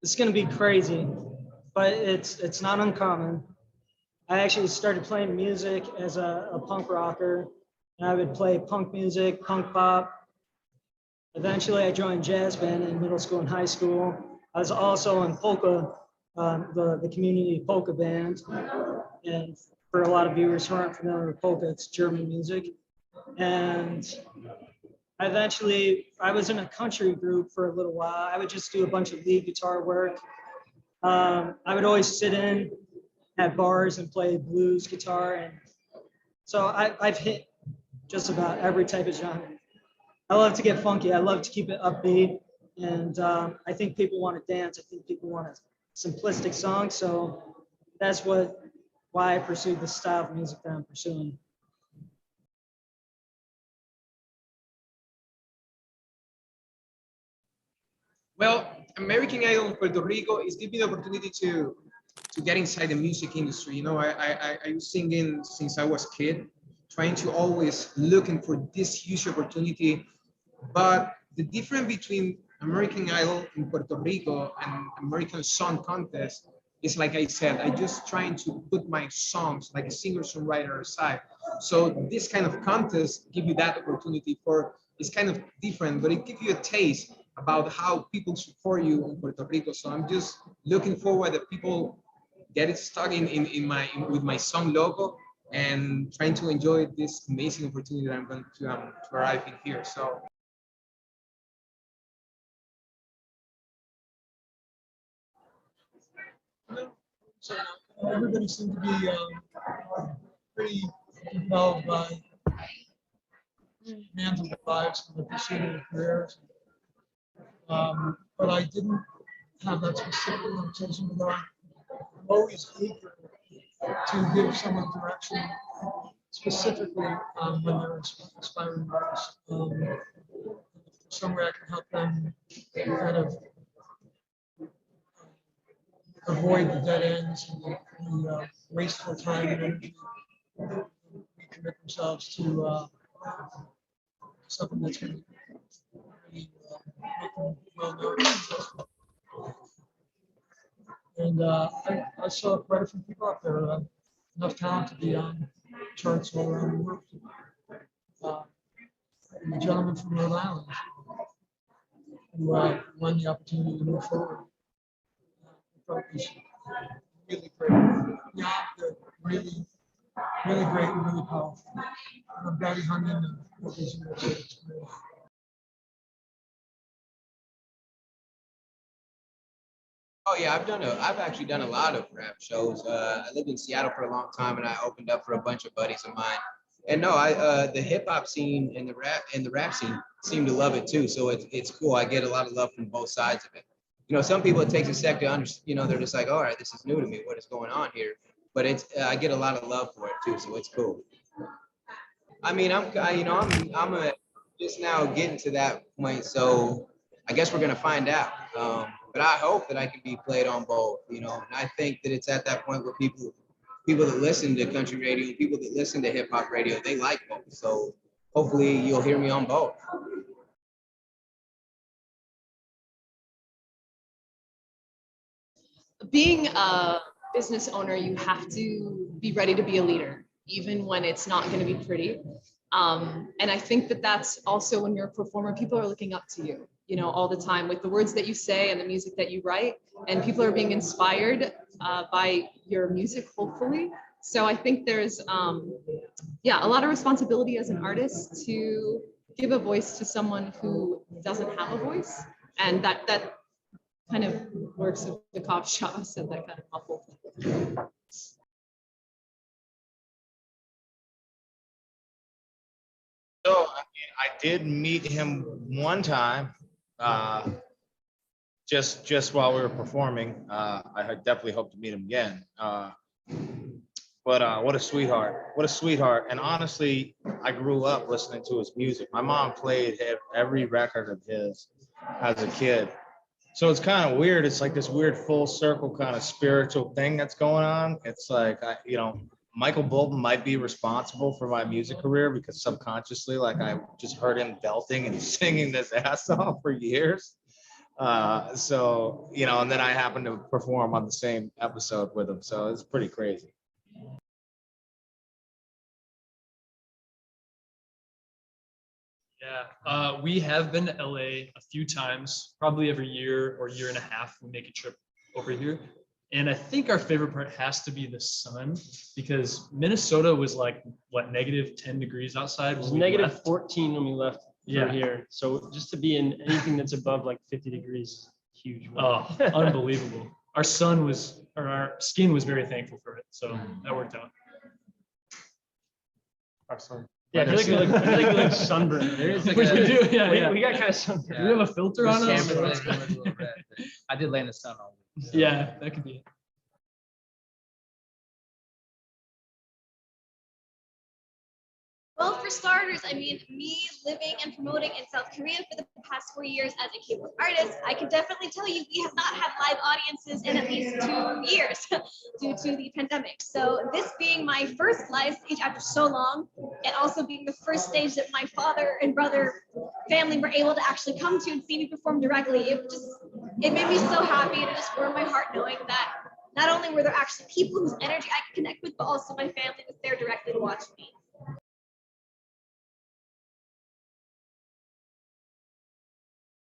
It's gonna be crazy, but it's not uncommon. I actually started playing music as a punk rocker, and I would play punk music, punk pop. Eventually, I joined jazz band in middle school and high school. I was also in polka, the community polka band, and for a lot of viewers who aren't familiar with polka, it's German music. And I was in a country group for a little while. I would just do a bunch of lead guitar work. I would always sit in at bars and play blues guitar. And so I've hit just about every type of genre. I love to get funky. I love to keep it upbeat. And I think people want to dance. I think people want a simplistic song. So that's why I pursued the style of music that I'm pursuing. Well, American Idol in Puerto Rico is giving me the opportunity to get inside the music industry. You know, I was singing since I was a kid, trying to always looking for this huge opportunity. But the difference between American Idol in Puerto Rico and American Song Contest is, like I said, I just trying to put my songs like a singer-songwriter aside. So this kind of contest give you that opportunity for, it's kind of different, but it gives you a taste about how people support you in Puerto Rico. So I'm just looking forward that people get it stuck with my song logo and trying to enjoy this amazing opportunity that I'm going to arrive in here. So. So everybody seemed to be pretty compelled by demands of their lives and the pursuit of their careers. But I didn't have that specific limitation, although I'm always eager to give someone direction, specifically when they're aspiring artists. Some way I can help them kind of avoid the dead ends and the wasteful time and energy, recommit themselves to something that's going to really make them well known and successful. And I saw quite a few people up there, enough talent to be on charts all around the world. The gentleman from Rhode Island who won the opportunity to move forward. It was really great. Yeah, good. Really, really great and really powerful. And I'm glad he hung in there with his experience. Oh yeah, I've actually done a lot of rap shows. I lived in Seattle for a long time, and I opened up for a bunch of buddies of mine. And no, the hip hop scene and the rap scene seem to love it too. So it's cool. I get a lot of love from both sides of it. You know, some people it takes a sec to understand. You know, they're just like, all right, this is new to me. What is going on here? But I get a lot of love for it too. So it's cool. I mean, I'm just now getting to that point. So I guess we're gonna find out. But I hope that I can be played on both. You know, and I think that it's at that point where people that listen to country radio, people that listen to hip hop radio, they like both. So hopefully you'll hear me on both. Being a business owner, you have to be ready to be a leader, even when it's not going to be pretty. And I think that that's also when you're a performer, people are looking up to you, you know, all the time with the words that you say and the music that you write, and people are being inspired by your music, hopefully. So I think there's, a lot of responsibility as an artist to give a voice to someone who doesn't have a voice. And that kind of works with the cop shop. I said that kind of muffled. So I did meet him one time, just while we were performing. I definitely hope to meet him again. But what a sweetheart! What a sweetheart! And honestly, I grew up listening to his music. My mom played every record of his as a kid. So it's kind of weird. It's like this weird full circle kind of spiritual thing that's going on. It's like, Michael Bolton might be responsible for my music career because subconsciously, like I just heard him belting and singing this ass off for years. So, you know, and then I happened to perform on the same episode with him. So it's pretty crazy. Yeah, we have been to LA a few times, probably every year or year and a half. We make a trip over here. And I think our favorite part has to be the sun, because Minnesota was like, what, negative 10 degrees outside? It was when we negative left? 14 when we left Yeah. for here. So just to be in anything that's above like 50 degrees, huge. Oh, unbelievable. Our sun was, or our skin was very thankful for it. So that worked out. Our son. Yeah, I feel like we look sunburned. There is like Which we a- do, yeah, yeah. We got kind of sunburned. Do we have a filter on the us? camera or lighting what's- was a little red, but I did lay in the sun all week. So. Yeah, that could be it. Well, for starters, I mean, me living and promoting in South Korea for the past 4 years as a K-pop artist, I can definitely tell you we have not had live audiences in at least 2 years due to the pandemic. So this being my first live stage after so long, and also being the first stage that my father and brother family were able to actually come to and see me perform directly, it made me so happy, and it just warmed my heart knowing that not only were there actually people whose energy I could connect with, but also my family was there directly to watch me.